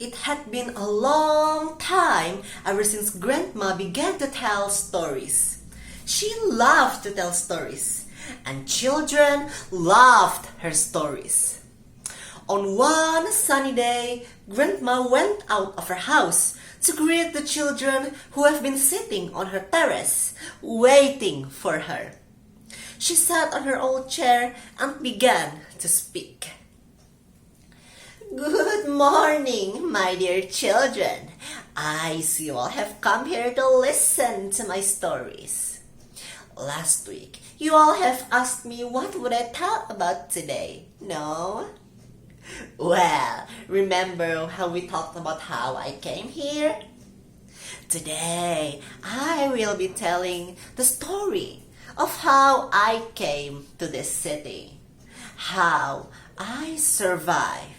It had been a long time ever since Grandma began to tell stories. She loved to tell stories, and children loved her stories. On one sunny day, Grandma went out of her house to greet the children who have been sitting on her terrace, waiting for her. She sat on her old chair and began to speak. "Good morning, my dear children. I see you all have come here to listen to my stories. Last week, you all have asked me what would I tell about today, no? Well, remember how we talked about how I came here? Today, I will be telling the story of how I came to this city, how I survived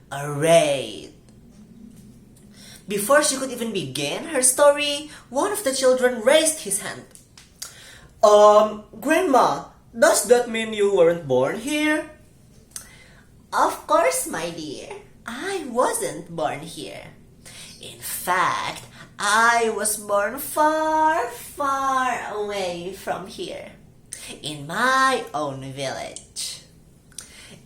a raid." Before she could even begin her story, one of the children raised his hand. Grandma, does that mean you weren't born here?" "Of course, my dear. I wasn't born here. In fact, I was born far, far away from here, in my own village.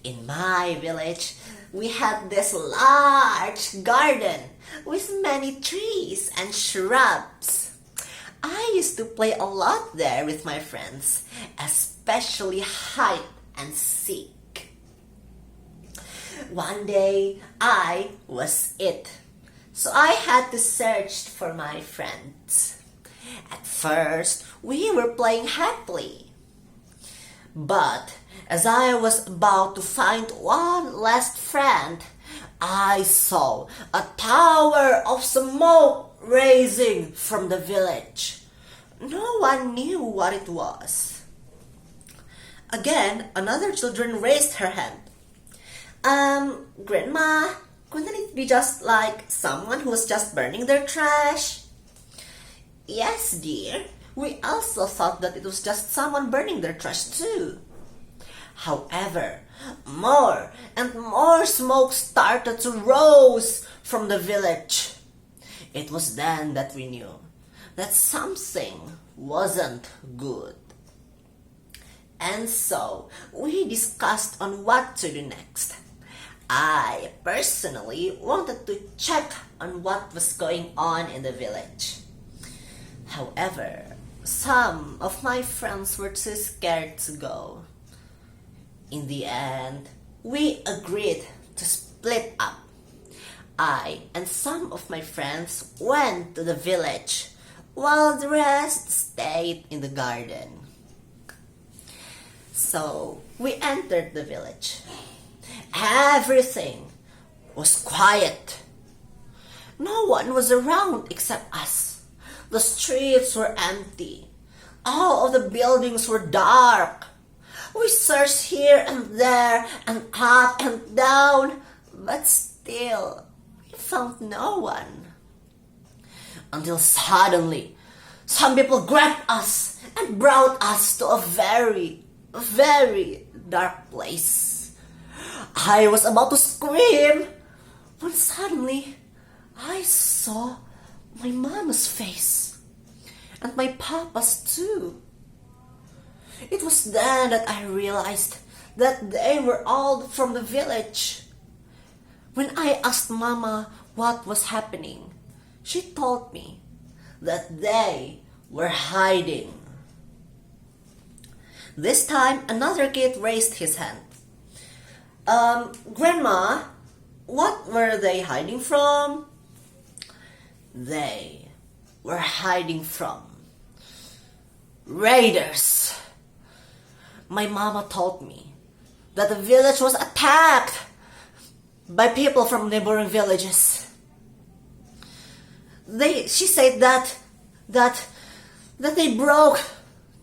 In my village, we had this large garden with many trees and shrubs. I used to play a lot there with my friends, especially hide and seek. One day, I was it, so I had to search for my friends. At first, we were playing happily. But as I was about to find one last friend, I saw a tower of smoke rising from the village. No one knew what it was. Again, another children raised her hand. Grandma, couldn't it be just like someone who was just burning their trash?" "Yes, dear. We also thought that it was just someone burning their trash too." However, more and more smoke started to rise from the village. It was then that we knew that something wasn't good. And so, we discussed on what to do next. I personally wanted to check on what was going on in the village. However, some of my friends were too scared to go. In the end, we agreed to split up. I and some of my friends went to the village, while the rest stayed in the garden. So, we entered the village. Everything was quiet. No one was around except us. The streets were empty. All of the buildings were dark. We searched here and there and up and down, but still, we found no one. Until suddenly, some people grabbed us and brought us to a very, very dark place. I was about to scream when suddenly I saw my mama's face and my papa's too. It was then that I realized that they were all from the village. When I asked Mama what was happening, she told me that they were hiding. This time, another kid raised his hand. Grandma, what were they hiding from?" "They were hiding from raiders. My mama told me that the village was attacked by people from neighboring villages. She said that they broke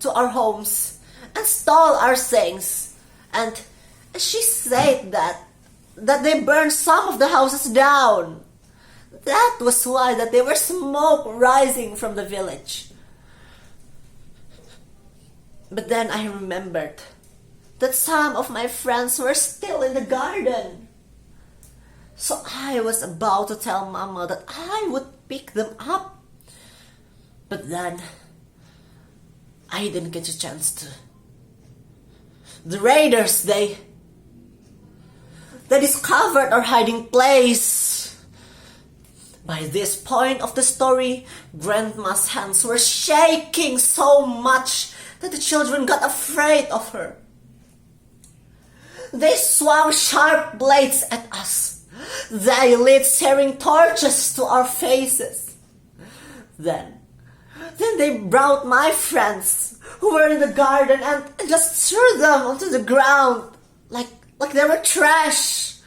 to our homes and stole our things, and she said that they burned some of the houses down. That was why that there was smoke rising from the village. But then I remembered that some of my friends were still in the garden. So I was about to tell Mama that I would pick them up. But then, I didn't get a chance to. The raiders, they discovered our hiding place. By this point of the story, Grandma's hands were shaking so much that the children got afraid of her. They swung sharp blades at us. They lit searing torches to our faces. Then they brought my friends who were in the garden and just threw them onto the ground like they were trash.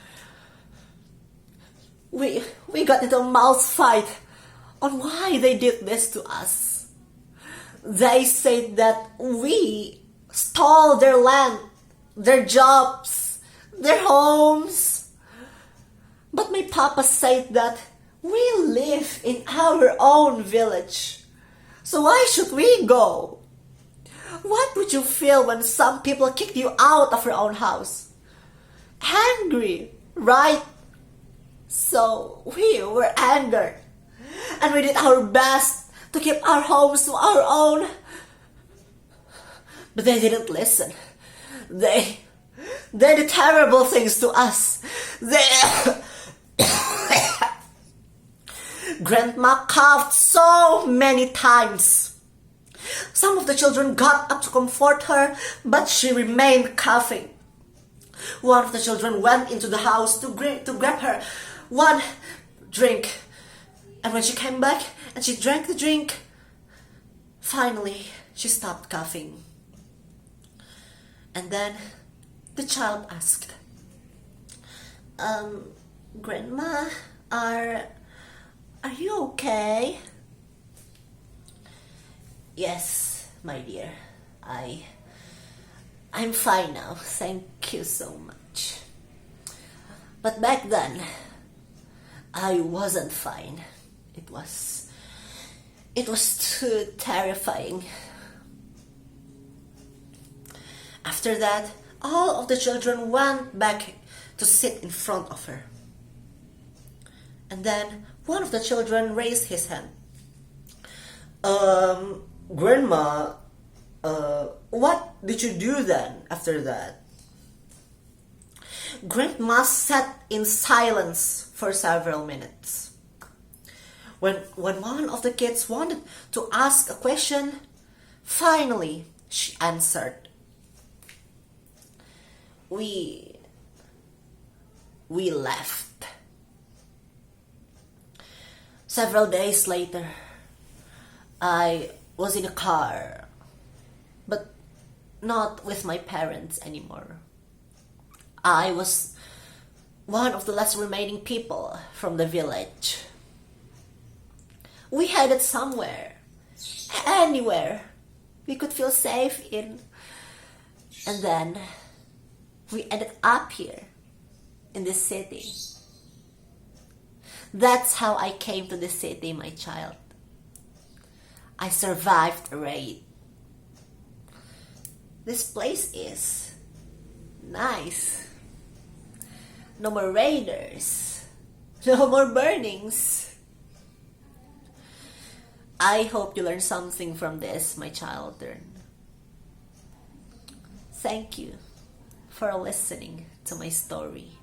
We got into a mouth fight on why they did this to us. They said that we stole their land, their jobs, their homes. But my papa said that we live in our own village. So why should we go? What would you feel when some people kicked you out of your own house? Angry, right? So we were angered, and we did our best to keep our homes to our own. But they didn't listen. They did terrible things to us. Grandma coughed so many times. Some of the children got up to comfort her, but she remained coughing. One of the children went into the house to grab her one drink. And when she came back and she drank the drink, finally she stopped coughing. And then the child asked, Grandma, are you okay? Yes, my dear. I'm fine now. Thank you so much. But back then, I wasn't fine. It was too terrifying. After that, all of the children went back to sit in front of her. And then one of the children raised his hand. Grandma, what did you do then after that? Grandma sat in silence for several minutes. When one of the kids wanted to ask a question, finally she answered. We left. Several days later, I was in a car, but not with my parents anymore. I was one of the last remaining people from the village. We headed somewhere, anywhere we could feel safe in. And then we ended up here in this city. That's how I came to this city, my child. I survived a raid. This place is nice. No more raiders. No more burnings. I hope you learned something from this, my children. Thank you for listening to my story.